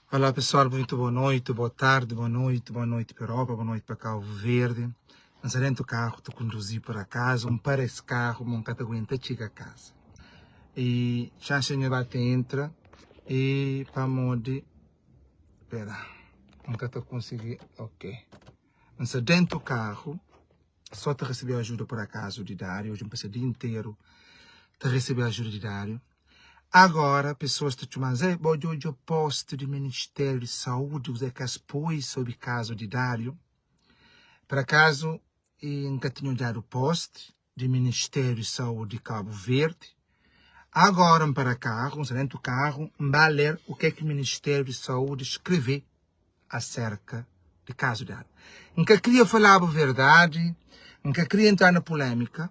Olá pessoal, muito boa noite, boa tarde, boa noite para a Europa, boa noite para Cabo Verde. Nós dentro do carro, estou conduzir para casa, para esse carro, não aguenta chegar a casa. E já a senhora entra e para mode, espera, nunca estou conseguindo, ok. Nós dentro do carro, só te receber ajuda por acaso de Dário, hoje passei o dia inteiro, te receber ajuda de Dário. Agora, pessoas estão chamando, hoje eu posto do Ministério de Saúde, os que expõe sobre o caso de Dário. Por acaso, nunca tinha dado post do Ministério de Saúde de Cabo Verde. Agora, para carro, dentro do carro, vai ler o que o Ministério de Saúde escreveu acerca do caso de Dário. Nunca queria falar a verdade, nunca queria entrar na polêmica,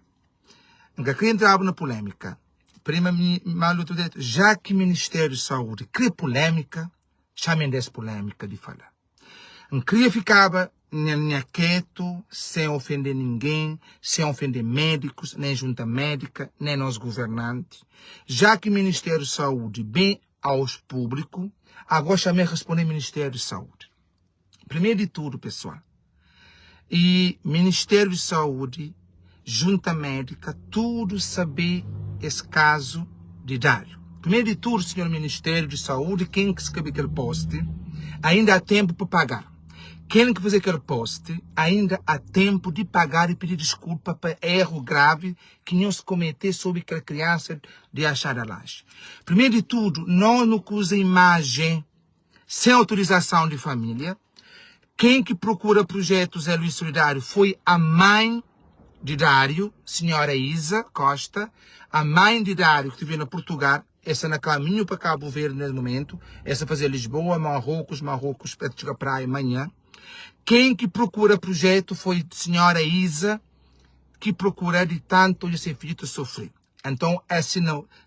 já que o Ministério de Saúde cria polêmica, chamem dessa polêmica de falar. Não queria ficar quieto, sem ofender ninguém, sem ofender médicos, nem junta médica, nem nós governantes. Já que o Ministério de Saúde bem aos públicos, agora chamei a responder ao Ministério de Saúde. Primeiro de tudo, pessoal, e Ministério de Saúde, junta médica, tudo saber esse caso de Dário. Primeiro de tudo, senhor Ministério de Saúde, quem que escreve aquele post, ainda há tempo para pagar. Quem que fazer aquele post, ainda há tempo de pagar e pedir desculpa para erro grave que não se cometeu sobre aquela criança de achar a laje. Primeiro de tudo, não usa imagem sem autorização de família. Quem que procura projeto Zé Luís Solidário foi a mãe de Dário, senhora Isa Costa, a mãe de Dário que esteve na Portugal, essa na caminho para Cabo Verde nesse momento, essa fazer Lisboa, Marrocos, para chegar à praia amanhã. Quem que procura projeto foi a senhora Isa, que procura de tanto de ser filho sofrer. Então,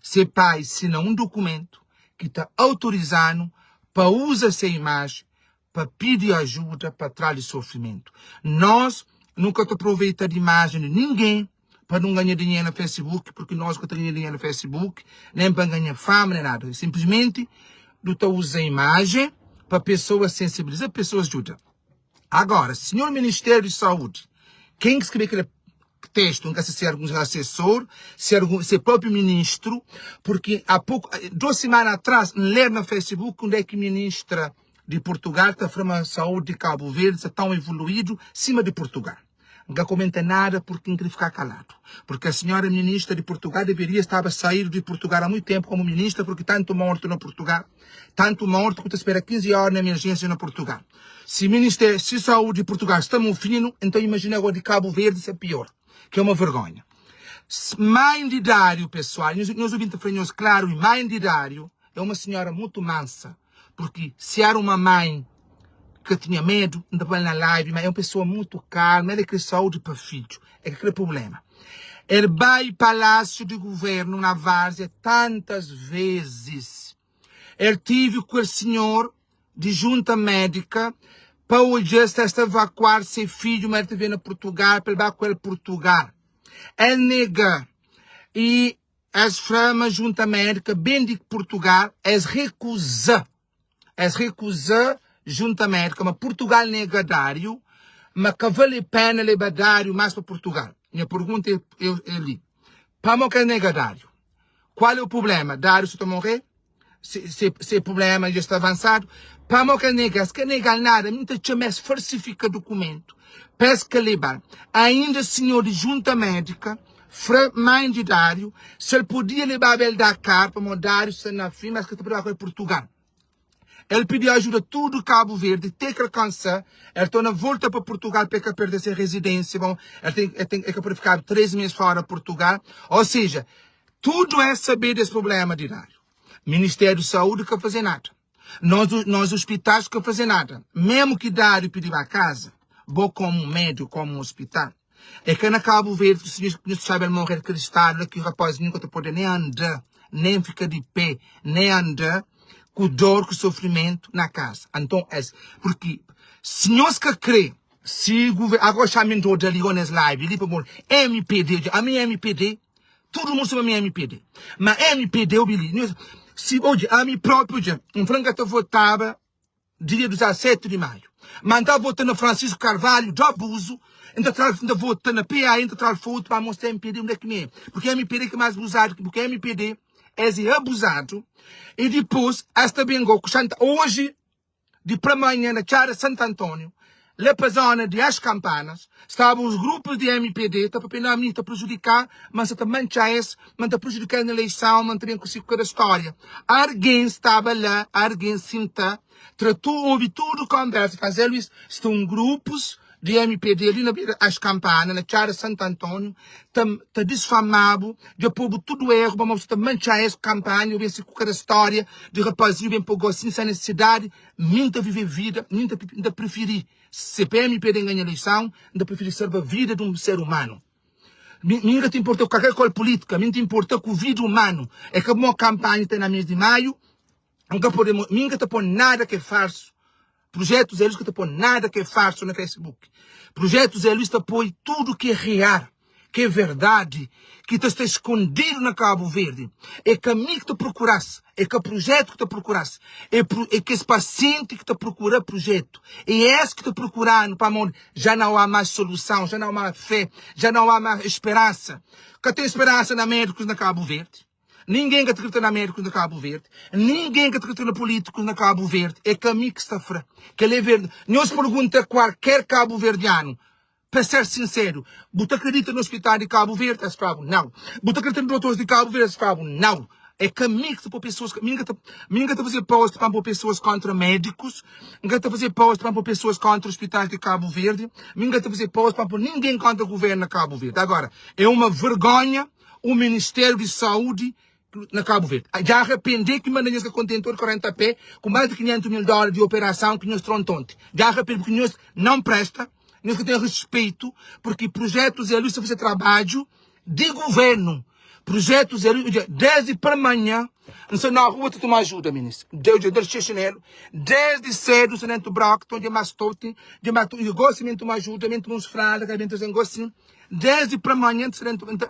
ser pai assina um documento que está autorizando para usar essa imagem, para pedir ajuda, para trazer sofrimento. Nós nunca te aproveita de imagem de ninguém para não ganhar dinheiro no Facebook, porque nós que temos dinheiro no Facebook, nem para ganhar fama, nem nada. Simplesmente, tu usa a imagem para pessoas sensibilizar, pessoas ajudam. Agora, senhor Ministério de Saúde, quem escreveu aquele texto, nunca se ser algum assessor, ser próprio ministro, porque há pouco, 2 semanas atrás, ler no Facebook onde é que ministra de Portugal está falando a saúde de Cabo Verde, está tão evoluído, cima de Portugal. Nunca comenta nada porque não queria ficar calado. Porque a senhora ministra de Portugal deveria estar sair de Portugal há muito tempo como ministra, porque tanto morto no Portugal, tanto morto que tu espera 15 horas na emergência no Portugal. Se o Ministério de Saúde de Portugal está fino, então imagina agora de Cabo Verde ser pior, que é uma vergonha. Mãe de Dário, pessoal, nós ouvimos claro, mãe de Dário é uma senhora muito mansa, porque se era uma mãe que tinha medo, não estava na live, mas é uma pessoa muito calma, ela quer saúde para filho, é aquele problema. Ele vai ao Palácio de Governo na Várzea tantas vezes. Ele tive com o senhor de junta médica para hoje esta evacuar seu filho, mas ele veio na Portugal, para levar com ele Portugal. Ele nega e as framas junta médica, bem de Portugal, eles recusam junta médica, mas Portugal nega Dário, mas que vale a pena levar Dário mais para Portugal. Minha pergunta é ali. Para que nega Dário? Qual é o problema? Dário se está morrer? Se problema já está avançado? Para que nega? Se que nega nada, muita gente falsifica documento. Pesca levar. Ainda senhor de junta médica, mãe de Dário, se ele podia levar ele da cá para Dário se na fim, mas que está para Portugal. Ele pediu ajuda tudo Cabo Verde, tem que alcançar. Ele está na volta para Portugal para perder sua residência. Bom, ele tem que ficar 3 meses fora de Portugal. Ou seja, tudo é saber desse problema de Dário. Ministério da Saúde não quer fazer nada. Nós hospitais não quer fazer nada. Mesmo que Dário pediu a casa, bom como um médico, como um hospital. É que na Cabo Verde, se não sabe ele morrer de estado, que o rapaz nunca pode nem andar, nem ficar de pé, nem andar, com dor, com sofrimento na casa. Então, porque se nós que crê, se o governo, agora chamem todos ali nas lives, ali para MPD, a minha MPD, todo mundo sabe a minha MPD. Mas MPD, se hoje, a mim próprio, um frango que eu votava, dia 17 de maio. Manda votando Francisco Carvalho, de abuso, ainda votando na PA, ainda traz foto para mostrar MPD onde é que nem é. Porque é MPD que é mais abusado, porque é MPD é abusado. E depois, esta bengou, hoje, de para amanhã, na Chara Santo Antônio, lá para a zona de As Campanas, estavam os grupos de MPD, está para prejudicar, mas também está prejudicando na eleição, mantendo consigo cada história. Alguém estava lá, alguém sinta, tratou, ouve tudo, conversa, fazer isso, estão grupos de MPD ali na beira As Campanas, na Chara Santo Antônio, está desfamado, de povo tudo erro, mas também manchar essa campanha, eu venho com cada história de rapazinho, bem pouco assim, sem necessidade, minta viver vida, minta preferir, se MPD ganha eleição, ainda preferir ser a vida de um ser humano. Minha te importa qualquer coisa política, minha te importa com a vida humana. É que a minha campanha está na mês de maio, nunca podemos, minha te põe nada que é falso. Projetos eles que te põem nada que é falso no Facebook. Projetos eles te põem tudo que é real, que é verdade, que está escondido na Cabo Verde. É caminho que te procurasse, é que projeto que te procurasse, é que esse paciente que te procura projeto. É esse que te procurando para onde já não há mais solução, já não há mais fé, já não há mais esperança. Que tem esperança na médicos na Cabo Verde. Ninguém que acredita na médicos na Cabo Verde. Ninguém que acredita na políticos na Cabo Verde. É caminho que está fora. Que é verde. Não se pergunta qualquer cabo-verdiano. Para ser sincero, você acredita no hospital de Cabo Verde? Eles falam, não. Você acredita nos doutores de Cabo Verde? Eles falam, não. É caminho que para pessoas... Ninguém está fazer post para pessoas contra médicos. Ninguém está fazer post para pessoas contra hospitais de Cabo Verde. Ninguém está fazer post para ninguém contra o governo de Cabo Verde. Agora, é uma vergonha o Ministério de Saúde na Cabo Verde. Já arrependi que mandam esse contentor 40 pé com mais de $500 mil de operação que nós trontonte. Já arrependi porque nós não presta, nós que temos respeito, porque projetos eles fazer trabalho de governo. Projetos eles, desde para amanhã, não sei na rua tu me ajuda, ministro. Desde chinelo, desde cedo, você nem tu broco, de mastote, de mastote, eu gosto de me ajuda, me uns fralda, que eu gosto desde para amanhã,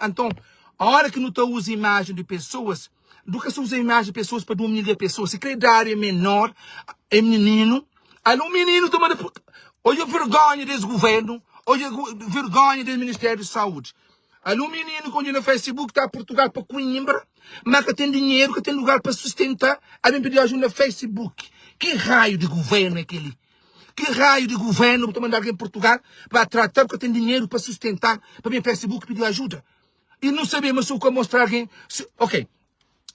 então, a hora que não tu usa imagem de pessoas, do que você usa imagem de pessoas para humilhar pessoas, se quer dar é menor, é menino, aí um menino toma hoje é vergonha desse governo, hoje é vergonha do Ministério da Saúde. Aí um menino quando no Facebook está a Portugal para Coimbra, mas que tem dinheiro, que tem lugar para sustentar, aí vem pedir ajuda no Facebook. Que raio de governo é aquele? Que raio de governo para mandar alguém em Portugal para tratar porque tem dinheiro para sustentar, para vir no Facebook pedir ajuda? E não sabemos se eu vou mostrar alguém. Ok.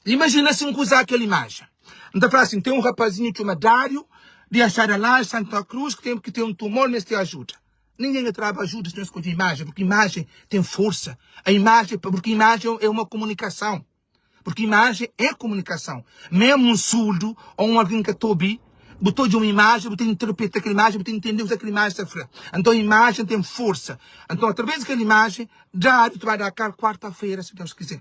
Imagina se eu usar aquela imagem. Então, fala assim: tem um rapazinho chamado Dário, de achar lá em Santa Cruz, que tem um tumor, mas te ajuda. Ninguém trava ajuda se não esconde imagem, porque imagem tem força. Porque imagem é uma comunicação. Porque imagem é comunicação. Mesmo um surdo ou um alguém que está ouvindo, botou de uma imagem, botou de interpretar aquela imagem, botou de entender o que aquela imagem está falando. Então a imagem tem força. Então, através daquela imagem, Dário tu vai dar cá quarta-feira, se Deus quiser.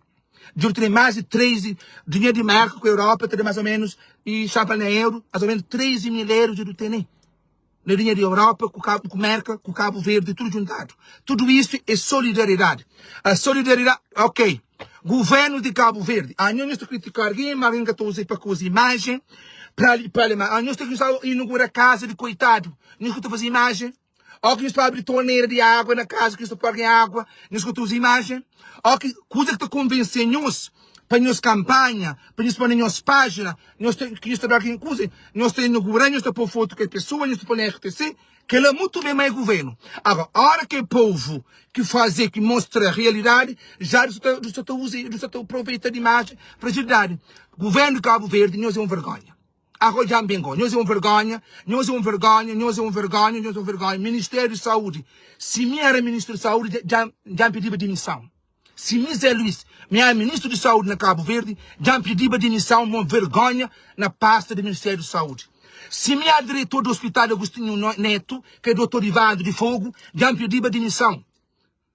De ter mais de 3 dinheiro de marca com a Europa, tem mais ou menos, e chapa na euro, mais ou menos 13 mil euros de ter. Na linha de Europa, com Merca, com Cabo Verde, tudo juntado. Tudo isso é solidariedade. A solidariedade, ok. Governo de Cabo Verde. A nós estou criticando alguém, mas ainda estou usando para com as imagens, para a nós estou a inaugurar a casa de coitado. Nós estou a fazer imagem. Ou que nós estamos a abrir torneira de água na casa, que nós estamos a pagar água. Nós estou a fazer imagem. Ou que coisa que está convencendo nós para nós campanha, para nós pôr nas páginas, nós estamos aqui em coisa, nós estamos inaugurando, nós estamos a pôr foto com a pessoa, nós estamos a pôr na RTC, que ela muito bem mais governo. Agora, a hora que o povo que fazer, que mostra a realidade, já está aproveita de imagem, fragilidade. Governo de Cabo Verde, nós é uma vergonha. Agora já bem, nós é uma vergonha, nós é uma vergonha, nós é uma vergonha, nós é uma vergonha. Ministério de Saúde, se me era Ministro de Saúde, já pediu demissão. Se me Zé Luiz, minha Ministro de Saúde na Cabo Verde, já pediu demissão, uma vergonha na pasta do Ministério de Saúde. Se minha diretor do Hospital Agostinho Neto, que é doutor Ivado de Fogo, já pediu demissão.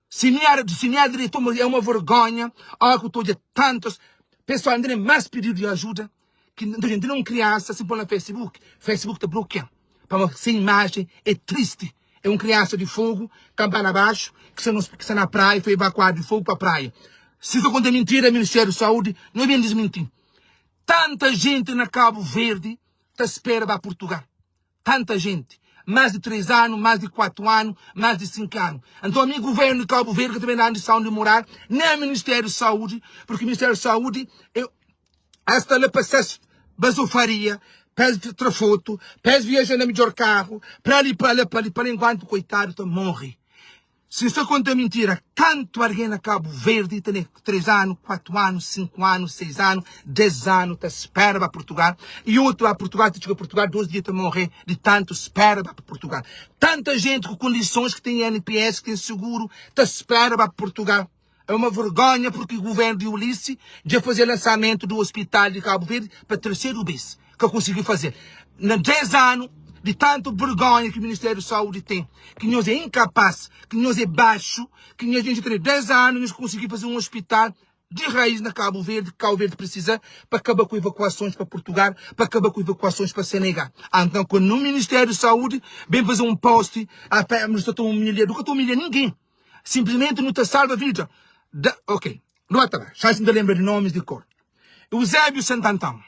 Se minha diretor é uma vergonha, que eu estou de tantos, pessoal, ainda mais pedido de ajuda, que não criança, se põe no Facebook, Facebook está bloqueando. Para sem imagem, é triste. É uma criança de fogo, campana abaixo, que está na praia, foi evacuado de fogo para a praia. Se isso conta mentira, Ministério da Saúde, não vem desmentir. Tanta gente na Cabo Verde está à espera para Portugal. tanta gente. Mais de 3 anos, mais de 4 anos, mais de 5 anos. Então, o governo de Cabo Verde, que também não há condição de morar, nem o Ministério da Saúde, porque o Ministério da Saúde, esta lhe processo basofaria, pés trafoto, pés viajando no melhor carro, para ali, enquanto, coitado, morre. Se isso conta mentira, tanto alguém na Cabo Verde tem 3 anos, 4 anos, 5 anos, 6 anos, 10 anos, te espera para Portugal. E outro a Portugal, te chega a Portugal, 2 dias te morrer de tanto espera para Portugal. Tanta gente com condições que tem NPS, que tem seguro, te espera para Portugal. É uma vergonha porque o governo de Ulisses já fazia lançamento do hospital de Cabo Verde para 3º vez que eu consegui fazer. Na 10 anos, de tanto vergonha que o Ministério da Saúde tem, que nós é incapaz, que nós é baixo, que nós tem 10 anos, nós conseguimos fazer um hospital de raiz na Cabo Verde, que Cabo Verde precisa para acabar com evacuações para Portugal, para acabar com evacuações para Senegal. Então, quando no Ministério da Saúde vem fazer um post, mas eu estou humilhando, nunca estou humilhando ninguém. Simplesmente não te salva a vida. Ok, não está chance de lembrar de nomes de cor. Eusébio Santantão,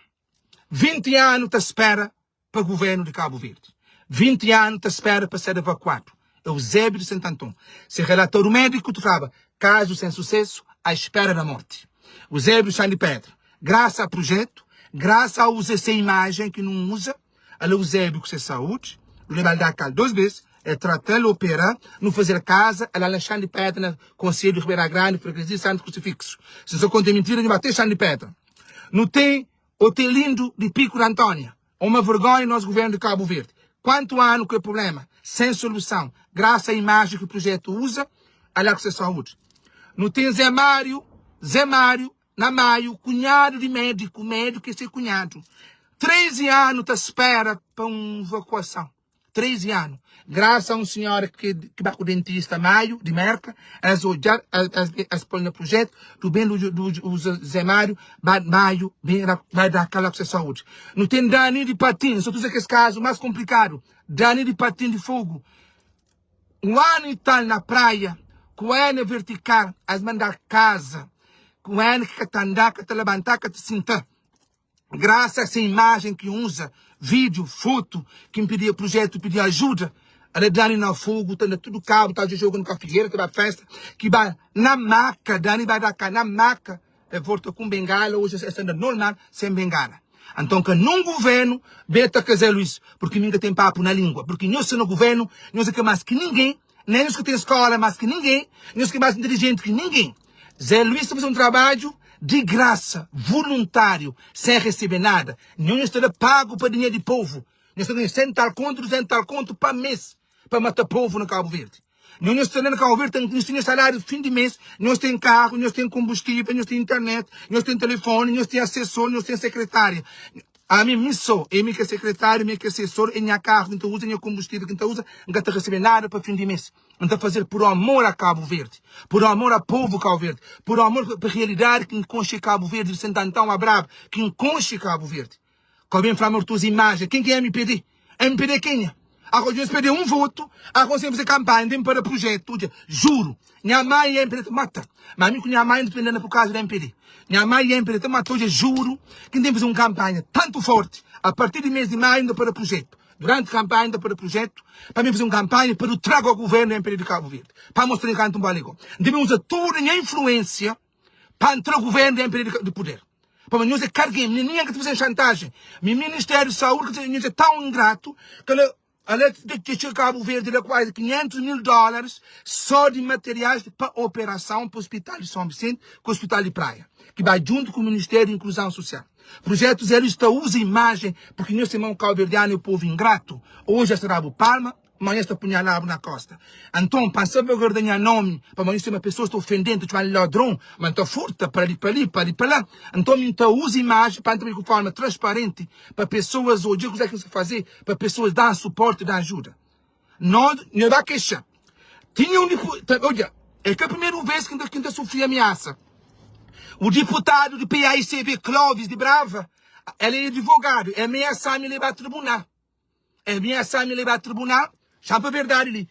20 anos te espera para o governo de Cabo Verde. 20 anos te espera para ser evacuado. Eusébio de Santantão. Se relator médico, tu falava, caso sem sucesso, à espera da morte. Eusébio Chão de Pedra. Graças ao projeto, graças a usar essa imagem que não usa, a Eusébio com sua saúde, ele vai dar cá 2 vezes, é tratar, operar, não fazer casa, ela é Chão de Pedra, Conselho de Ribeira Grande, Freguesia Santo Crucifixo. Se só conta mentira, ele vai ter Chão de Pedra. Não tem hotel lindo de Pico da Antônia. Uma vergonha no nosso governo de Cabo Verde. Quanto ano que é problema? Sem solução. Graças à imagem que o projeto usa, olha com a saúde. Não tem Zé Mário, na Maio, cunhado de médico é ser cunhado. 13 anos te espera para uma evacuação. 13 anos. Graças a um senhor que vai com o dentista Maio, de Merca, elas olhar, as põem no projeto, do bem do Zé Mário, Maio, vai dar aquela com a saúde. Não tem dano de patins, só tu que esse caso mais complicado. Dano de patins de fogo. Um ano e tal na praia, com a vertical, as mandar casa, com a que te andar, que te levantar, que te sentar. Graças a essa imagem que usa, vídeo, foto, que impedia o projeto, pedia ajuda, ela Dani no fogo, tá tudo cabo, tá jogando com a figueira, tá festa, que vai na maca, Dani vai dar cá na maca, volta com bengala, hoje é sendo normal, sem bengala. Então, que num governo, beta que Zé Luís, porque ninguém tem papo na língua, porque nós no governo, nós é que mais que ninguém, nem nós que tem escola mais que ninguém, nós que mais inteligente que ninguém. Zé Luís faz um trabalho de graça, voluntário, sem receber nada. Não está pago para dinheiro de povo. Nós estamos 100 tal conto, 200 tal conto para mês, para matar povo no Cabo Verde. Nós estamos no Cabo Verde, nós temos salário fim de mês, nós temos carro, nós temos combustível, nós temos internet, nós temos telefone, nós temos assessor, nós temos secretária. A mim só, eu que é secretário, eu que é assessor, eu tenho carro, eu uso, eu combustível, eu uso, não está receber nada para fim de mês. Não está fazer por amor a Cabo Verde, por amor ao povo Cabo Verde, por amor para a realidade que enconche Cabo Verde, de Santantão a Brabo, que enconche Cabo Verde. Quando vem falar tuas imagens, quem que é MPD? MPD quem é? Agora, nós perder um voto, agora você fazer campanha, tem para projeto, juro. Minha mãe é MPD, mata. Mas a mim, minha mãe não dependendo por causa da MPD. Minha mãe é MPD, mata, juro, que tem que fazer uma campanha tanto forte, a partir do mês de maio, ainda para projeto. Durante a campanha, ainda para projeto, para mim fazer uma campanha para o trago ao governo da MPD de Cabo Verde. Para mostrar que não vale. Devemos usar toda a influência para entrar o governo da MPD de poder. Para nós é carguei, ninguém que fazer chantagem. O Ministério da Saúde que é tão ingrato que ela deixou Cabo Verde quase $500 mil só de materiais para operação para o Hospital de São Vicente, com o Hospital de Praia, que vai junto com o Ministério de Inclusão Social. Projeto Zero está usa imagem, porque nós temos um cabo-verdiano e o povo ingrato. Hoje será o Palma, amanhã está punhalado na costa. Então, para salvaguardar nome, para amanhã se uma pessoa está ofendendo, tu vai ladrão, mas está furta para ali, para lá. Então, então usa imagem para entrar de forma transparente, para pessoas hoje, o que você fazer, para pessoas dar suporte, dar ajuda. Não vai queixar. Tinha um deputado, olha, é que é a primeira vez que ainda sofri ameaça. O deputado do PAICV, Clóvis de Brava, ele é advogado, é ameaçar me levar a tribunal. É ameaçar me levar a tribunal, chama a verdade ali.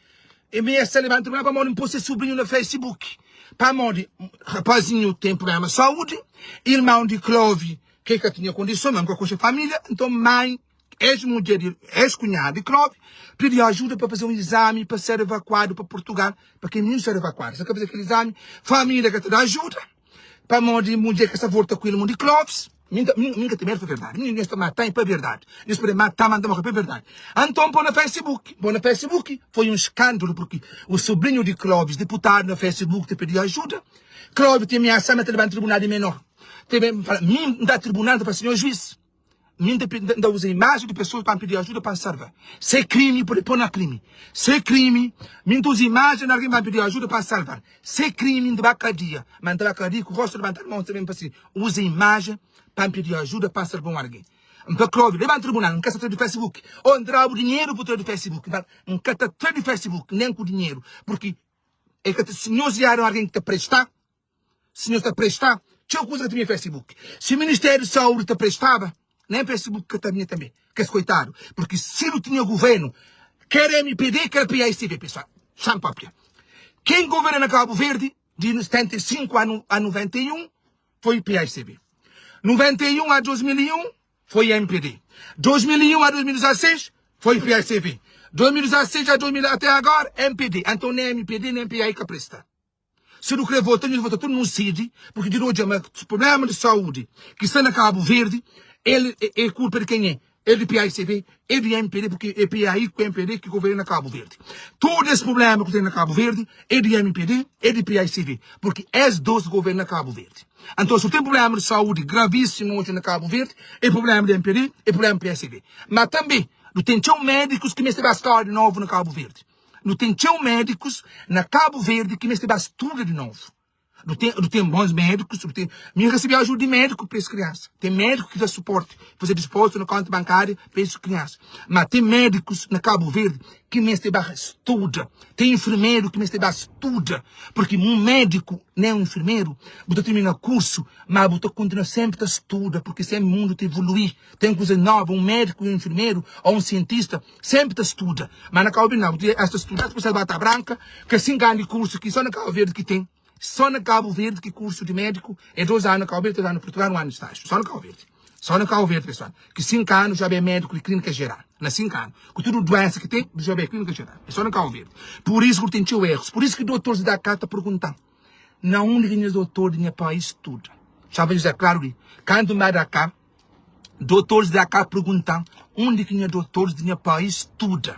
É ameaçar levar a tribunal para morrer ser sobrinho no Facebook. Para morrer, rapazinho tem problema de saúde, irmão de Clóvis, que tinha condição, mesmo com a família, então mãe, ex-mulher, ex-cunhada de Clóvis, pediu ajuda para fazer um exame para ser evacuado para Portugal, para que não ser evacuado. Você quer fazer aquele exame, família que te dá ajuda, para a mulher que está volta com ele, de Clóvis. Nunca tem medo para verdade. Ninguém está matando para verdade. Eles podem matar, mandar morrer para verdade. Então, põe no Facebook. Põe no Facebook. Foi um escândalo, porque o sobrinho de Clóvis, deputado no Facebook, te pediu ajuda. Clóvis te ameaçou, mas te levou no tribunal de menor. Mim dá tribunal para o senhor juiz. Mim dá usa imagem de pessoas para pedir ajuda para salvar. Se é crime, pode pôr na crime. Se é crime, mim usa imagem de alguém para pedir ajuda para salvar. Se é crime, de bacadia. Mas de bacadia, com o rosto levantado, mão também para si. Usa imagem para pedir ajuda para salvar alguém. Então, Clóvis, leva no tribunal, não quer saber do Facebook. Ou entrar o dinheiro para o do Facebook. Não quer saber do Facebook, nem com o dinheiro. Porque é que se nós vieram alguém que te prestar, se nós te prestar, tinha coisa que tinha Facebook. Se o Ministério de Saúde te prestava, nem Facebook que tinha também. Que é coitado. Porque se não tinha governo, quer MPD, quer PAICV, pessoal. Champapia. Quem governa Cabo Verde, de 75 a 91, foi PAICV. 91 a 2001, foi MPD. 2001 a 2016, foi PAICV. 2016 a 2000 até agora, MPD. Então nem MPD, nem PAI que presta. Se não quer votar, ele vota tudo no CID, porque de hoje o problema de saúde que está na Cabo Verde, ele é culpa de quem é? É do PAICV, é do MPD, porque é PAI com MPD que governa Cabo Verde. Todo esse problema que tem na Cabo Verde é do MPD, é do PAICV, porque esses dois governam Cabo Verde. Então, se tem problema de saúde gravíssimo hoje na Cabo Verde, é problema do MPD, é problema do PAICV. Mas também, não tem médicos que me estão bastando de novo na Cabo Verde. Não tem médicos na Cabo Verde que me estão bastando de novo. Não tem bons médicos, não tem... Me recebi ajuda de médico para essas crianças. Tem médico que dá suporte, fazer disposto na conta bancária para essas crianças. Mas tem médicos na Cabo Verde que me estuda. Tem enfermeiro que me estuda. Porque um médico, nem um enfermeiro, você termina curso, mas você continua sempre a estudar, porque sempre o mundo te evolui. Tem coisa nova, um médico, um enfermeiro ou um cientista, sempre te estuda. Mas na Cabo Verde não, você estuda por ser bata branca, que 5 anos de curso que só na Cabo Verde que tem. Só na Cabo Verde que curso de médico é 2 anos na Cabo Verde, 2 anos em Portugal, 1 ano de estágio. Só na Cabo Verde. Só na Cabo Verde, pessoal. Que 5 anos já é médico de clínica geral. Na 5 anos. Com tudo doença que tem, já é clínica geral. É só na Cabo Verde. Por isso que tem erros. Por isso que doutores da cá estão perguntando. Não onde os doutores do meu país estudam. Já vou dizer claro ali. Quando mais da cá, doutores da cá perguntam onde que os doutores do meu país estudam.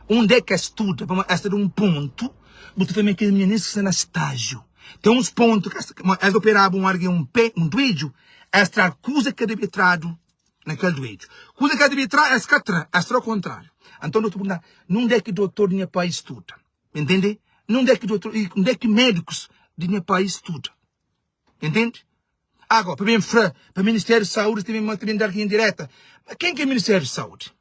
Onde é que estuda? Vamos estar um ponto. Você também quer me nisso na estágio. Tem uns pontos que eles operavam um pé, um doido, extra coisa que deve trado naquele doido. Coisa que deve trado, extra o contrário. Então, doutor, não é que doutor do meu país estuda. Entende? Não é que médicos do meu país estuda. Entende? Agora, para o Ministério da Saúde, também dar aqui em direta. Mas quem que é o Ministério da Saúde?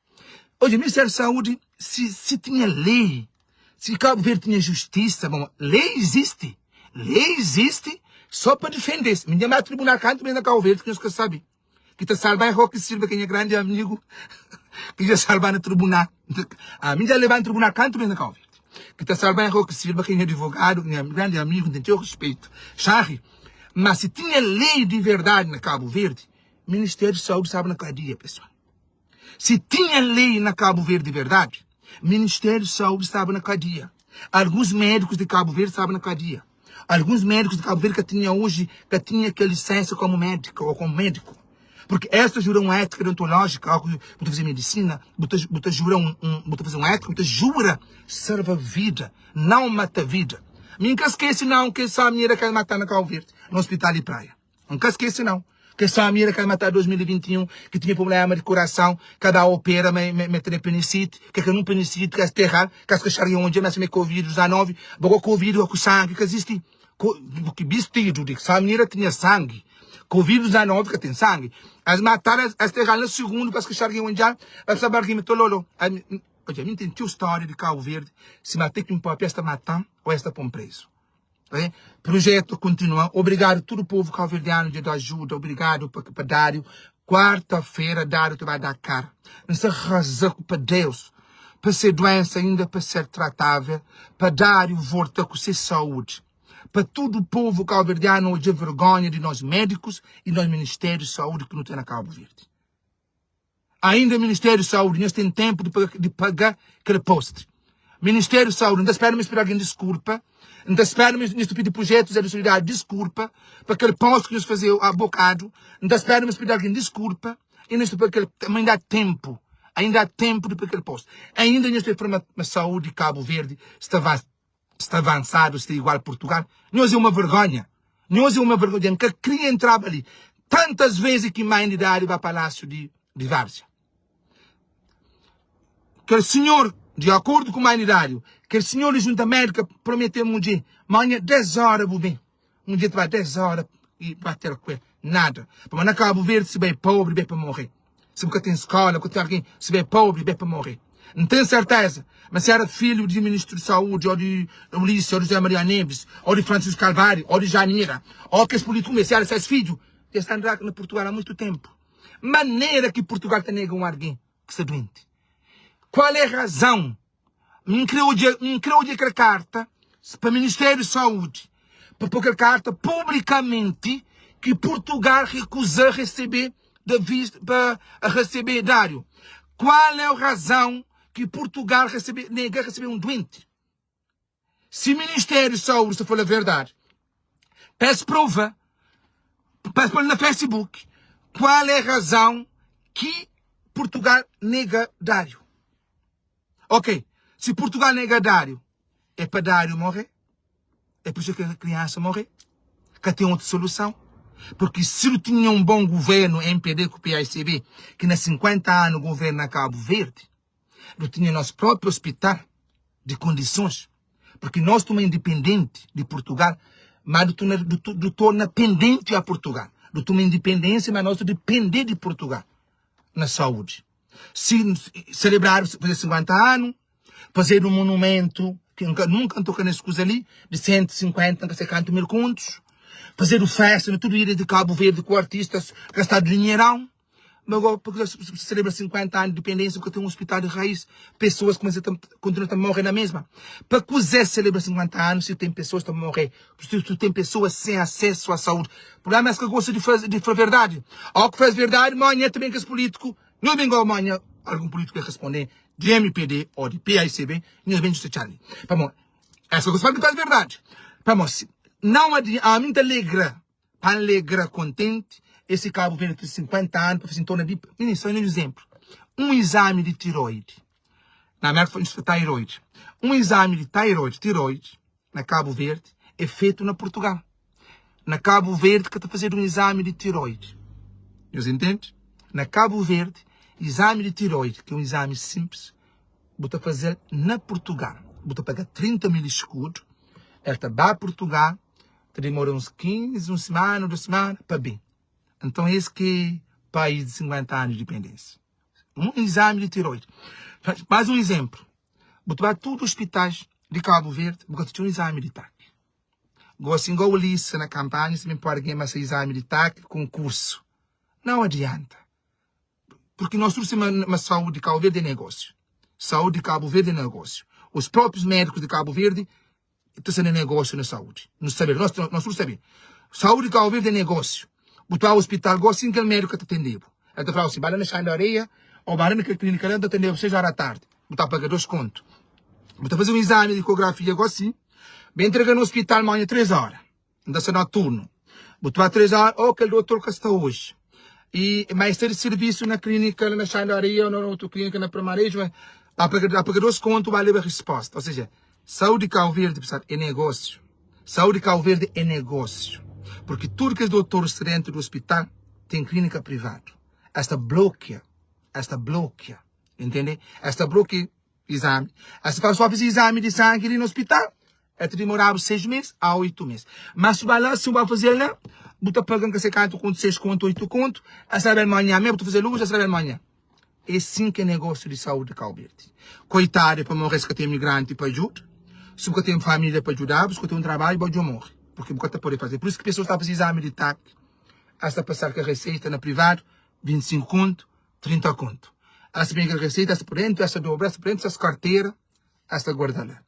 Hoje, o Ministério da Saúde, se tinha lei, se Cabo Verde tinha justiça, bom, lei existe. Lei existe só para defender-se. Me chama a tribunal canto bem na Cabo Verde, que nós sabemos. Que está salvando a Roque Silva, que é grande amigo, que já salva no tribunal. A mim já levar no tribunal canto bem na Cabo Verde. Que está salvando a Roque Silva, que é advogado, que é grande amigo, tem teu respeito. Charre. Mas se tinha lei de verdade na Cabo Verde, o Ministério da Saúde sabe na cadeia, pessoal. Se tinha lei na Cabo Verde de verdade, o Ministério da Saúde estava na cadeia. Alguns médicos de Cabo Verde estavam na cadeia. Alguns médicos de Cabo Verde que tinham hoje, que tinham que licença como médico ou como médico. Porque esta jura uma ética deontológica, algo que fazer medicina, você jura você fazer uma ética, você jura salva a vida, não mata a vida. Nunca esquece não que essa mulher quer matar na Cabo Verde, no hospital de praia. Nunca esquece não. Que essa mulher quer matar em 2021, que tinha problema de coração, cada opera, meter penicite, que não penicite, que é terra, que as caixariam onde nasce Covid-19, porque Covid é com sangue, que existe, que vestido de essa mulher tinha sangue, Covid-19 que tem sangue, as mataram, as terras no segundo, para as caixariam onde já, para saber que me tololo. Olha, a mim tem tio história de Cabo Verde, se matar que me pode esta matar, ou esta põe preso. É? Projeto continua. Obrigado a todo o povo calverdiano de ajuda. Obrigado para Dário. Quarta-feira, Dário te vai dar cara. Nessa razão para Deus. Para ser doença ainda para ser tratável. Para Dário voltar com ser saúde. Para todo o povo calverdiano hoje vergonha de nós médicos e nós ministérios de saúde que não tem na Cabo Verde. Ainda o Ministério da Saúde, nós temos tempo de pagar aquele post. Ministério da Saúde, não esperamos para alguém desculpa. Não esperamos neste tipo de projetos de solidariedade desculpa. Para aquele post que nos fazia a bocado. Não esperamos para alguém desculpa. E neste porque ainda há tempo. Ainda há tempo de para aquele post. Ainda nesta forma a saúde de Cabo Verde está avançado, está igual a Portugal. Nós é uma vergonha. Nós é uma vergonha. Que queria entrar ali. Tantas vezes que mãe de Dário vai ao Palácio de Várzea. Que o senhor, de acordo com o mãe de Dário, que o senhor de Junta América prometeu um dia, amanhã 10 horas vou bem. Um dia tu vai 10 horas e vai ter com ele. Nada. Mas na Cabo Verde, se bem pobre, bem para morrer. Se nunca tem escola, nunca tem alguém, se bem pobre, bem para morrer. Não tenho certeza. Mas se era filho de ministro de saúde, ou de Ulisses, ou de José Maria Neves, ou de Francisco Calvário, ou de Janira, ou que esse político, se era esses filhos, já estão na Portugal há muito tempo. Maneira que Portugal te nega alguém que está doente. Qual é a razão? Não criou aquela carta para o Ministério da Saúde, para pôr aquela carta publicamente que Portugal recusa receber para receber Dário. Qual é a razão que Portugal nega receber um doente? Se o Ministério da Saúde, se for a verdade, peço prova, peço para no Facebook, qual é a razão que Portugal nega Dário? Ok, se Portugal nega Dário, é para Dário morrer? É por isso que a criança morre? Que tem outra solução? Porque se não tinha um bom governo, MPD com o PICB, que nas 50 anos governa Cabo Verde, não tinha nosso próprio hospital de condições. Porque nós somos independentes de Portugal, mas do torna pendente a Portugal. Do torna independência, mas nós dependemos de Portugal na saúde. Se celebrar, fazer 50 anos, fazer um monumento, que nunca toca nessa coisa ali, de 150, 150 mil contos, fazer o festa, no tudo ir de Cabo Verde com artistas, gastar dinheirão, mas agora, porque se celebra 50 anos de independência, porque tem um hospital de raiz, pessoas continuam a morrer na mesma. Para que você celebra 50 anos, se tem pessoas que estão a morrer, se tem pessoas sem acesso à saúde. O problema é que gosta de fazer verdade. Ou que faz verdade, amanhã também que esse político, não vem amanhã, algum político que responder de MPD ou de PICB, não vem de Charlie. Vamos, essa coisa que faz verdade. Vamos, não há muita alegra, contente, esse Cabo Verde de 50 anos, para fazer em torno de... Só um exemplo. Um exame de tiroide. Na América foi tiroide. Um exame de tiroide, na Cabo Verde, é feito na Portugal. Na Cabo Verde, que está fazendo um exame de tiroide. Vocês entendem? Na Cabo Verde, exame de tiroide, que é um exame simples, vou fazer na Portugal. Vou pagar 30 mil escudos. Ela vai a Portugal, demora uns 15, uma semana, 2 semanas, para bem. Então, esse que é país de 50 anos de independência. Um exame de tiroide. Mais um exemplo. Vou tomar todos os hospitais de Cabo Verde, vou ter um exame de TAC. Gosto igual o Ulisses na campanha, se me pode ganhar esse exame de TAC, concurso. Não adianta. Porque nós temos uma saúde de Cabo Verde é negócio. Saúde de Cabo Verde é negócio. Os próprios médicos de Cabo Verde estão sendo negócio na saúde. Nós sabemos. Saúde de Cabo Verde é negócio. Botar ao hospital, igual assim que o médico te atendeu. Ele te fala assim, vai na Chá da Areia, ou vai na clínica, ele te atendeu 6 horas da tarde. Botar pagar 2 contos. Botar fazer um exame de ecografia, igual assim. Bem entregar no hospital amanhã 3 horas. Ainda se noturno. Botar 3 horas, aquele doutor que está hoje. E mais ter serviço na clínica, na Chá da Areia, ou na outra clínica, na Primarejo, a pagar 2 contos, vai levar a resposta. Ou seja, saúde de Cabo Verde, pessoal, é negócio. Saúde de Cabo Verde é negócio. Porque tudo que os doutores dentro do hospital tem clínica privada. Esta bloqueia. Entende? Esta bloqueia exame. Esta faz só fazer exame de sangue ali no hospital. Esta demorava 6 meses a 8 meses. Mas se vai lá, se vai fazer lá, você paga que você canta com 6 conto, 8 conto, essa vai amanhã mesmo, você fazer luz, essa vai amanhã. É assim que é negócio de saúde de Cabo Verde. Coitado, para morrer, se tem imigrante para ajudar. Se você tem família para ajudar, se você tem um trabalho, pode morrer. Porque você pode fazer. Por isso que pessoas estão a fazer exame de TAC, hasta passar com a receita na privada, 25 conto, 30 conto. Hasta bem que a receita, hasta por dentro, hasta dobra, hasta por dentro, hasta carteira, hasta guardar lá.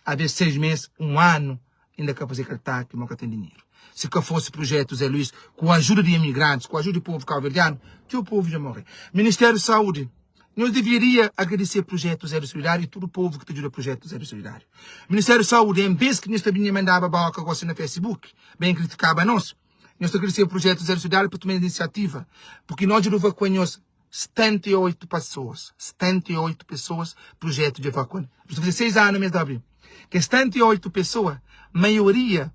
A ver 6 meses, 1 ano, ainda que fazer cartaz que nunca tem dinheiro. Se que fosse projeto Zé Luís, com a ajuda de imigrantes, com a ajuda do povo cabo-verdiano, que o povo já morre. Ministério da Saúde, nós deveríamos agradecer o projeto Zero Solidário e todo o povo que te ajuda o projeto Zero Solidário. Ministério da Saúde, em vez que nós também mandava boca você no Facebook, bem criticava a nós agradecer o projeto Zero Solidário por tomar iniciativa, porque nós ajudamos com nós 78 pessoas, 78 pessoas, projeto de evacuação. Estou fazendo 6 anos no mês de abril. Que 78 pessoas, maioria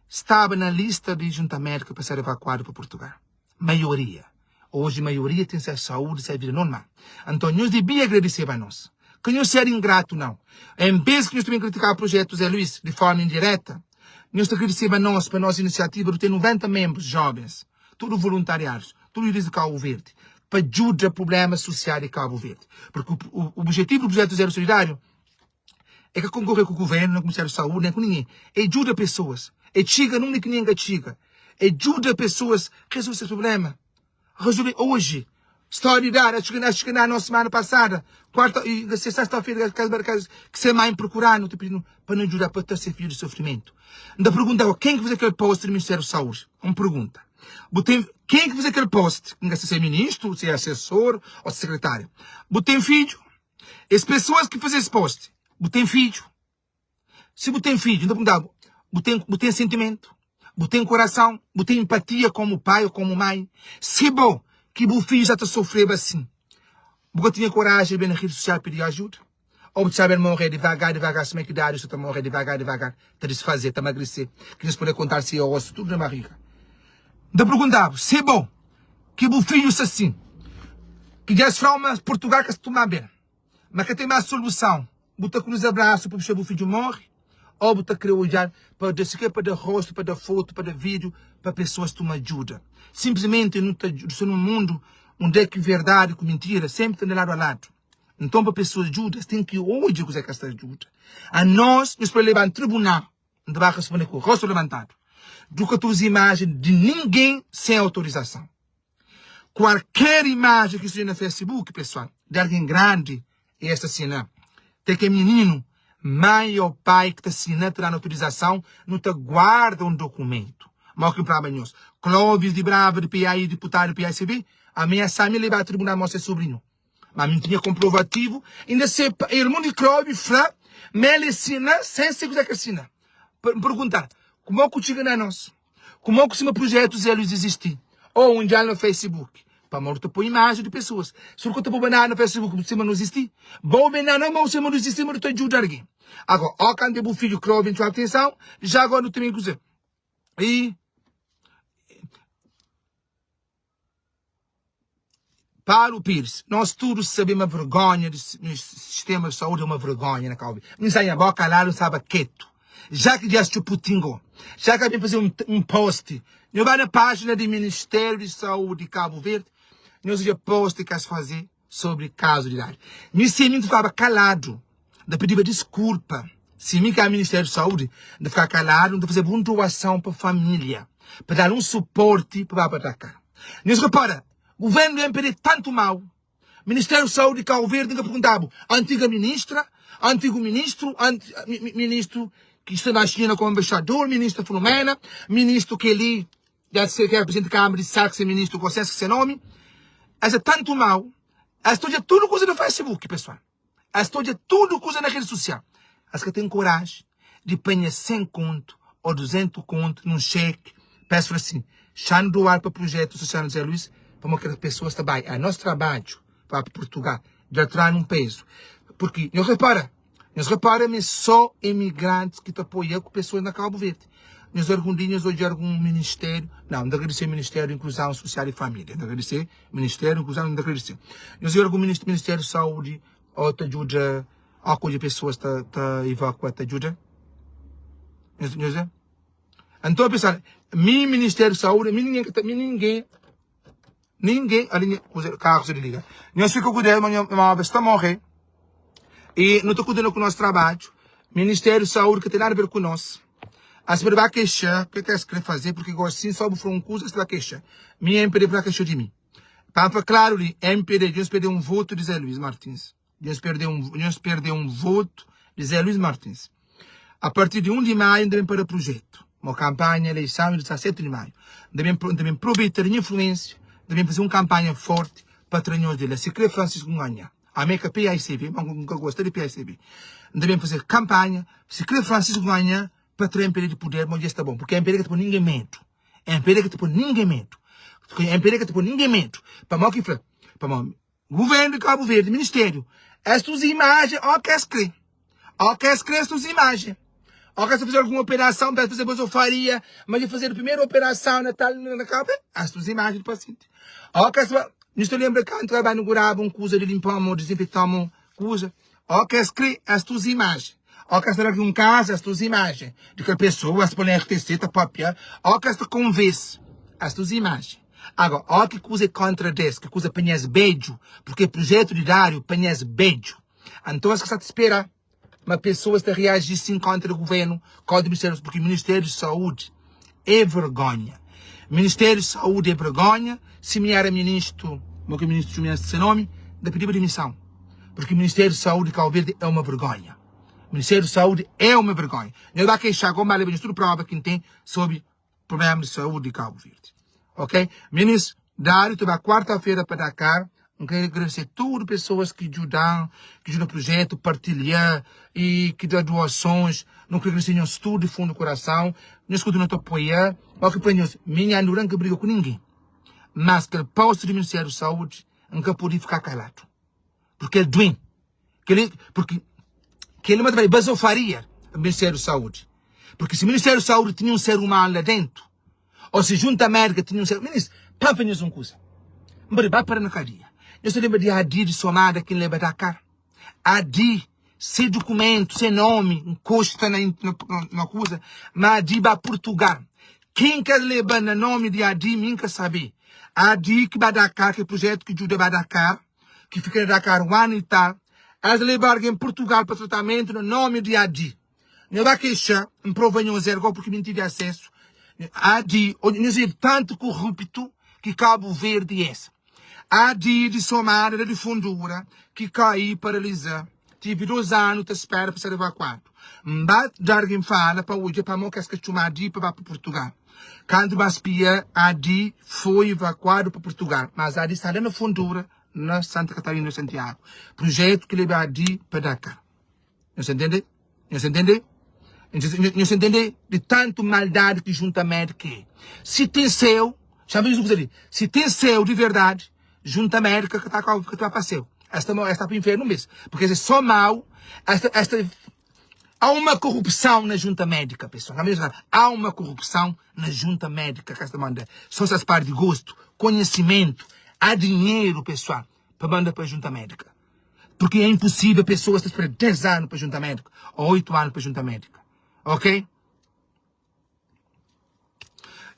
estava na lista de Junta América para ser evacuado para Portugal. Maioria. Hoje, maioria tem sua saúde, sua vida normal. Então, nós devíamos agradecer a nós. Que nós ser ingrato, não. Em vez que nós também criticar o projeto Zé Luís de forma indireta, nós agradecemos a nós, para a nossa iniciativa, de ter 90 membros jovens, todos voluntariados, todos de Cabo Verde, para ajudar problemas sociais de Cabo Verde. Porque o objetivo do projeto Zero Solidário é que concorrer com o governo, com o Ministério da Saúde, nem com ninguém. É ajuda pessoas. É chega, não é que ninguém chega. É ajuda pessoas a resolver esse problema. Resolver hoje. Solidariedade, acho que na semana passada, quarta e sexta-feira, que você mãe procurando, para não ajudar para o terceiro filho de sofrimento. Ainda perguntava, quem que faz aquele post do Ministério da Saúde? Uma pergunta. Quem que faz aquele post? Se é ministro, se é assessor ou secretário. Tem filho. As pessoas que fazem esse post, tem filho. Se tem filho, ainda perguntava, tem sentimento, tem coração, tem empatia como pai ou como mãe. Se bom, que o filho já está sofrendo assim. Porque tinha coragem de ir na rede social pedir ajuda. Ou de saber morrer devagar, se me cuidar, se está morrer devagar, está desfazer, está emagrecer. Que eles podem contar se é osso, tudo na barriga. Então perguntava, se é bom, que o filho está assim. Que já se fala Portugal que se toma bem. Mas que tem mais solução. Bota com os abraços para o filho morre. Ou bota querer olhar para dar rosto, para dar foto, para dar vídeo, para pessoas tomar ajuda. Simplesmente não está num mundo onde é que verdade com mentira sempre está de lado a lado. Então, para pessoas ajuda, tem que hoje usar essa ajuda. A nós podemos levar em tribunal, onde vai responder com o rosto levantado, do que as imagens de ninguém sem autorização. Qualquer imagem que esteja no Facebook, pessoal, de alguém grande, é assassinar. Tem que menino, mãe ou pai que está assinando, te dando autorização, não te guarda um documento. Mas que para nós, Clóvis de Brava, de PAI, deputado do PAICB, ameaçar me levar ao tribunal, mostrar sobrinho. Mas não tinha comprovativo, ainda se o mundo de Clóvis, Flá, me assina, sem se quiser que assina. Perguntar, como é que chega na nós? Como é que esse projeto Zé Luís existe? Ou um dia no Facebook? Para morrer por imagem de pessoas. Se você pôr banana no Facebook, você não existe. Bom, banana, mas você não existe, mas você ajuda alguém. Agora, ó, quando o filho Clóvis entrou atenção, já agora não tem que dizer. E Paulo Pires, nós todos sabemos a vergonha do sistema de saúde, é uma vergonha na Cabo. Não sai a boca lá, não sabe quieto. Já que já se putingou, já que alguém fazer um post, não vai na página do Ministério de Saúde de Cabo Verde, nós já post que fazer sobre caso de idade. Me sempre ficava calado, de pedir desculpa. Se me que é o Ministério de Saúde, de ficar calado, de fazer uma doação para a família, para dar um suporte para atacar. Nós repara, o governo do MPD tanto mal. Ministério da Saúde de Cabo Verde, que perguntava, antiga ministra, antigo ministro, ministro que está na China como embaixador, ministro Filomena, ministro que ali, já sei que é presidente da Câmara de Saxe, ministro Gossés, que se nome. Essa é tanto mal. Essa é tudo coisa no Facebook, pessoal. Essa é tudo coisa na rede social. As que têm coragem de pegar 100 conto ou 200 conto num cheque, peço assim, já não doar para o projeto social de Zé Luís, para que as pessoas trabalhem. É nosso trabalho para Portugal, de atirar um peso. Porque, nós reparamos só imigrantes que apoiam com pessoas na Cabo Verde. Nós organizamos hoje algum ministério, não agradecer o Ministério de Inclusão Social e Família, não agradecer o Ministério de Inclusão, não agradecer. Nós algum Ministério de Saúde, ou te ajuda a acolher pessoas, te evacuar, te ajuda. Então, pessoal, meu Ministério de Saúde, ninguém, ali, carro se liga. Nós ficamos cuidando, mas está morrer. E não estou cuidando com o nosso trabalho. Ministério de Saúde, que tem nada a ver com nós. As pessoas vão queixar, o que eles querem fazer, porque assim só for um curso, eles vão queixar. Minha MPD vai queixar de mim. Para ficar claro, ali, MPD, Deus perdeu um voto de Zé Luís Martins. Deus perdeu um voto de Zé Luís Martins. A partir de 1 de maio, devem para o projeto. Uma campanha, eleição, 17 de maio. Devem aproveitar a influência, devem fazer uma campanha forte para treinar dele. Se quer Francisco ganhar. A Meca PICB, mas nunca gosta de PICB. Devem fazer campanha, se quer Francisco ganhar, para treinar ele de poder, mas já está bom. Porque é império que te põe ninguém medo. É império que te põe ninguém medo. É império que te põe ninguém medo. Para mal que para o governo de Cabo Verde, ministério, estas imagens, ó que escreve. Ó que escreve estas imagens. Ó que se fazer alguma operação, para fazer bozofaria, mas de fazer a primeira operação na Cabo Verde, estas imagens do paciente. Ó que se nisto lembra que antes vai inaugurar uma coisa de limpar, desinfetar uma coisa. Ó que escreve estas imagens. Ó que será que um caso, estas imagens, de que a pessoa se põe RTC, tá papel, ó que esta convence, estas imagens. Agora, ó que coisa contra desse, que coisa penhas beijo, porque o projeto de Dário penhas beijo. Então, é que está a esperar. Uma pessoa está a reagir sim contra o governo, contra o Ministério, porque o Ministério de Saúde é vergonha. O Ministério de Saúde é vergonha. Se me era ministro, meu ministro tinha esse nome, da pedir demissão. Porque o Ministério de Saúde de Cabo Verde é uma vergonha. O Ministério de Saúde é uma vergonha. Não vai queixar como a ministro prova que tem sobre problemas de saúde de Cabo Verde. Ok? Ministro Dário, tu vai quarta-feira para Dakar. Eu quero agradecer a todas as pessoas que ajudam o projeto, partilhar e que dão doações. Não quero agradecer nenhum estudo de fundo do coração. Não escuto não te apoiar. Porque para nós, minha não briga com ninguém. Mas que o posto do Ministério da Saúde nunca pode ficar calado. Porque ele é doente. Porque ele não vai basofaria o Ministério da Saúde. Porque se o Ministério da Saúde tinha um ser humano lá dentro, ou se Junta América tinha um ser humano, ministro, pampinhos uma coisa. Mas vai para na cadeia. Eu se lembro de Adi de Somada que leva Dakar. Adi, sem documento, sem nome, encosta na coisa, mas Adi vai a Portugal. Quem quer levar o nome de Adi, nunca sabe. Adi que vai Dakar, que é o projeto que ajuda a Dakar, que fica em Dakar um ano e tal. Elas levaram em Portugal para tratamento no nome de Adi. Não vai queixar, não provenham zero, porque não tive acesso. Adi, não sei tanto corrupto que Cabo Verde é essa. Adi de Somália, de Fundura, que caiu paralisar. Tive 2 anos de espera para ser evacuado. Mas alguém fala para hoje, para não que chamar Adi para Portugal. Quando Baspia, Adi foi evacuado para Portugal. Mas Adi está lá na Fundura, na Santa Catarina, Santiago. Projeto que leva Adi para Dakar. Não se entende? Não se entende? Não se entende de tanto maldade que Junta América é. Se tem céu, chama isso ali. Se tem céu de verdade, Junta América que está para céu. Esta para o inferno mesmo. Porque é só mal. Há uma corrupção na Junta Médica, pessoal. Há uma corrupção na Junta Médica que esta manda. Só se parte de gosto, conhecimento, há dinheiro, pessoal, para mandar para a Junta Médica. Porque é impossível pessoas esperar 10 anos para a Junta Médica ou 8 anos para a Junta Médica. Ok?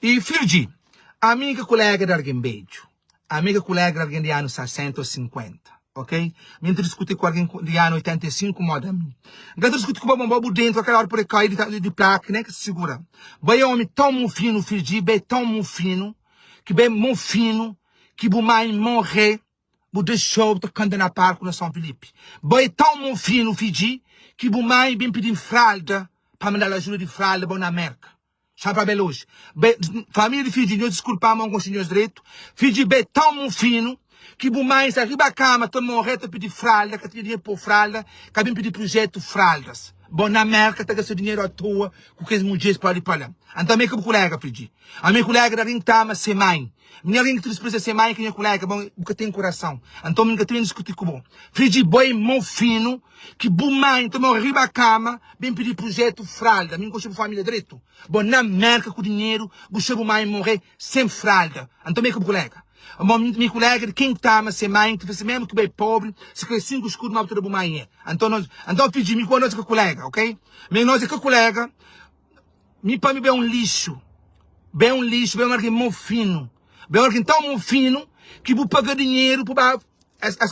E, filho, amiga colega de alguém beijo. Amiga colega de alguém de anos 60 ou 50. Ok? Me discutir com alguém de ano 85, moda a mim. Então, discutir com o bobo dentro, aquela hora por cair de placa, né? Que se segura. Bem, homem tão fino, filho, bem tão fino, que bem muito fino, que o mãe morrer, o deixou de cantar na parque na São Felipe. Bem tão fino, filho, que o mãe vem pedir fralda, para mandar ajuda de fralda, bom na América. Chapa bem hoje. Família de filho, nós desculpamos com os senhores direitos. Filho, bem tão fino, que o mãe se arriba a cama, está morrendo, pedir fralda, que tem dinheiro por fralda, que vem pedir projeto fraldas. Bom, na América, está gastando dinheiro à toa, com que as mulheres podem pagar. Então, meu colega, filho. A minha colega da rinha tá, mas sem mãe. Minha rinha que precisa ser mãe, que minha colega, bom, porque tem coração. Então, minha tem discutir com o filho, boi, mão fino, que o mãe, está morrendo a cama, vem pedir projeto fralda. Minha coisa família direito. Bom, na América, com dinheiro, o mãe morrer sem fralda. Então, meu colega. Minha colega de quem está, mas sem mãe, que fez mesmo que bem pobre, se quer 5 escudos na altura do mãe. Então, filho, me conhece com colega, ok? Me nós é que colega, para mim, bem um lixo, bem um alguém muito fino, bem alguém tão muito fino, que vou pagar dinheiro, para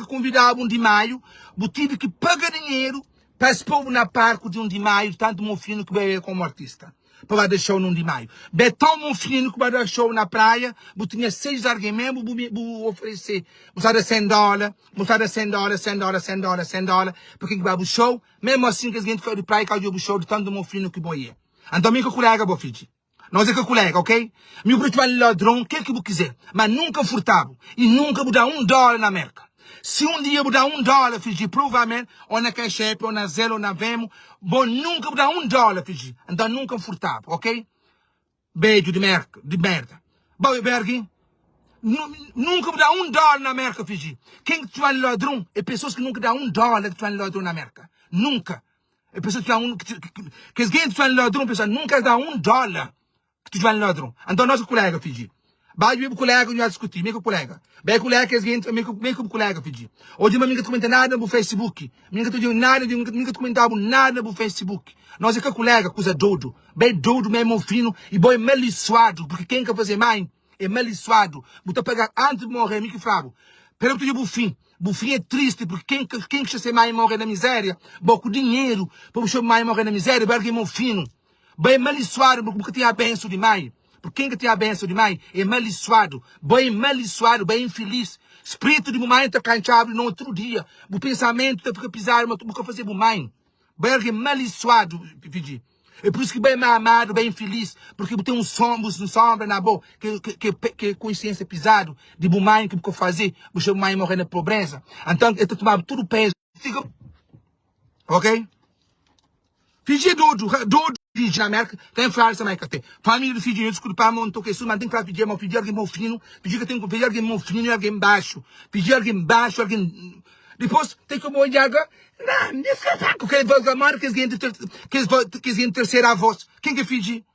convidar um de maio, vou tive que pagar dinheiro, para esse povo na parque de um de maio, tanto muito fino que veio como artista. para dar show no de maio. Betão meu filho que vai dar show na praia, eu tinha 6 argumentos, vou oferecer. Você dá $100, você dá $100, porque que vai o show, mesmo assim que a gente foi de praia, que eu o show de tanto meu filho que boia. Então, minha colega, vou fingir. Nós é que colega, ok? Meu bruto vai ladrão, o que eu quiser, mas nunca furtado e nunca vou dar $1 na América. Se um dia eu dar $1, fingir, provavelmente, ou na Caixepe, ou na Zelo, ou na Vemo, vou nunca dar $1, fingir. Então nunca furtado, ok? Beijo de merda. Bom, Bergin, nunca vou dar $1 na América, fingir. Quem que vai ladrão? É pessoas que nunca dão $1 que vai ladrão na América. Nunca. É pessoas que quem vai ladrão, pessoas nunca dá $1. Que tu vai ladrão. Então, nosso colega, fingir. Vai meu colega, não vai discutir, meu colega. Bem colega, que é seguinte, meu colega, fingir. Hoje, eu nunca comenta nada no Facebook. Nunca comentava nada no Facebook. Nós é que colega, coisa doido. Bem doido, mesmo fino, e bom, é malissado, porque quem quer fazer mais é malissado. Vou pegar antes de morrer, me que falo. Pera que eu bufim. Bufim é triste, porque quem quer ser mais morrer na miséria, bom, com dinheiro, para o mais morrer na miséria, vai meu fino. Bem malissado, porque tem a benção demais. Porque quem que tem a benção demais é malissado, bem infeliz. Espírito de mamãe está cansado no outro dia. O pensamento está fica pisado, mas tu nunca fazer mamãe. Bem malissado, pedi. É por isso que bem amado, bem infeliz. Porque tem um sombra na boca, que consciência pisado, de mamãe que nunca fazer, você mamãe morrer na pobreza. Então, ele está tomando tudo peso. Ok? Fiji dodo. Na América, tem frase também que tem. Família do Fiji, desculpa, não estou questionando, mas tem que pedir, mas pedir alguém meu filho, pedir que tem que pedir alguém meu filho e alguém baixo. Pedir alguém baixo, alguém. Depois tem que olhar agora. Não, porque ele vai gamar que eles terceira voz. Quem que é Fiji?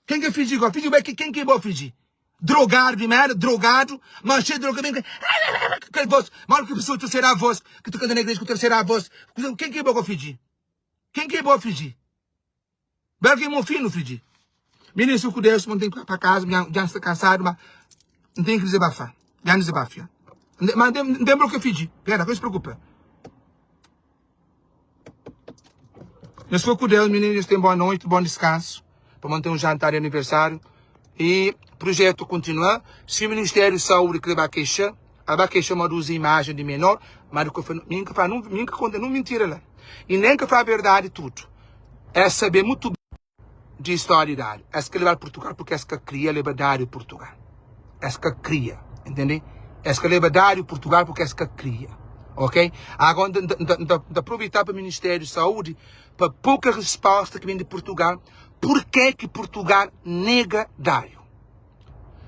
Quem que é Fiji agora? Fiji, quem que é bom Fiji? Drogado de merda, drogado, mas cheio de drogado. Aquele voz, mal que a pessoa terceira voz, que tu canta na igreja com terceira voz. Quem que é bom Fiji? Quem que é bom Fiji? Belga é meu filho, Fiji. Ministro com Deus, não tem que ir para casa, já está cansado, mas não tem que desabafar. Já não desabafia. Mas não tem bloqueio Fiji. Pera, não se preocupa. Nós fomos com Deus, meninos, tem boa noite, bom descanso, para manter um jantar de aniversário. E o projeto continua. Se o Ministério da Saúde quer a queixa usa imagem de menor, mas nunca conta, não mentira lá. E nem que fala a verdade tudo. É saber muito bem de história. É que levar Portugal, porque é que cria a liberdade de Portugal. É que cria, entende? É que a liberdade de Portugal, porque é que cria. Ok? Agora, de aproveitar para o Ministério da Saúde, para pouca resposta que vem de Portugal, por que Portugal nega dário?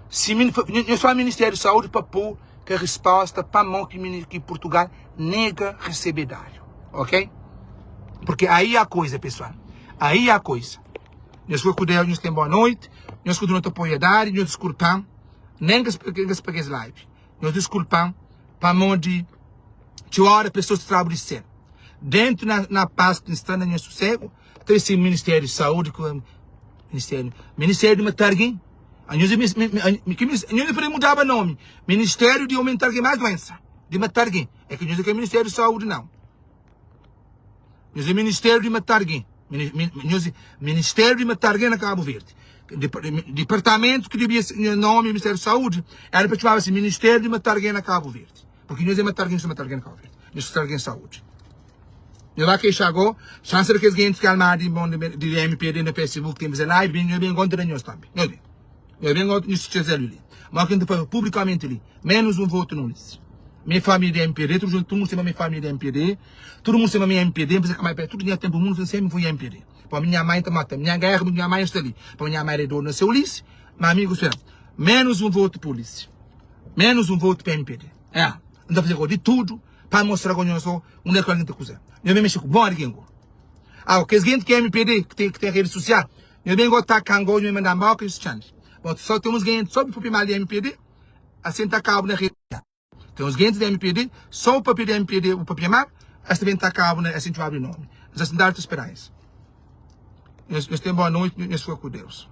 Se eu sou o Ministério da Saúde para pouca resposta para mão que Portugal nega receber dário. Ok? Porque aí é a coisa, pessoal. Aí é a coisa. Nós ficamos com Deus, nós temos boa noite, nós ficamos no apoio da área, nós desculpamos, nem que se pegue as lives. Nós desculpamos para mão de hora pessoas que trabalham de ser. Dentro na paz que está no nosso sossego, tem esse Ministério de Saúde, Ministério de Matarguim. Nós podemos mudar o nome. Ministério de aumentar mais doença. De Matarguim. É que nós é Ministério de Saúde, não. Nós é Ministério de Matarguim. Ministério de Matarguim na Cabo Verde. Departamento que devia ser o nome Ministério da Saúde, era para chamar-se Ministério de Matarguim na Cabo Verde. Porque nós é Matarguim na Cabo Verde. Nós é Matarguim Saúde. Eu lá que chegou, chance de que as gente calmar de MPD no Facebook, temos a live, eu venho contra nós também. Eu venho contra nós ali. Mas quem depois publicamente ali, menos um voto não disse. Minha família é MPD, todo mundo chama minha família é MPD, todo mundo chama minha MPD, mas tudo dia tempo, o mundo sempre foi MPD. Para minha mãe está matando, minha guerra, minha mãe está ali. Para minha mãe é dona seu Ulisses, mas amigos, menos um voto para Ulisses. Menos um voto para MPD. Então fazer de tudo para mostrar que eu sou onde é que a gente está. Eu me mexo com bom alguém. O que a gente que é MPD, que tem rede social, eu venho botar cango, eu me mandar mal que isso chance. Só temos gente só para o de MPD, assim está cabo na rede social. Temos gente de MPD, só o papel de MPD, o papel mar, assim também está cabo, assim tu abre o nome. Mas assim dá-te esperança. Nós temos boa noite, nós ficamos com Deus.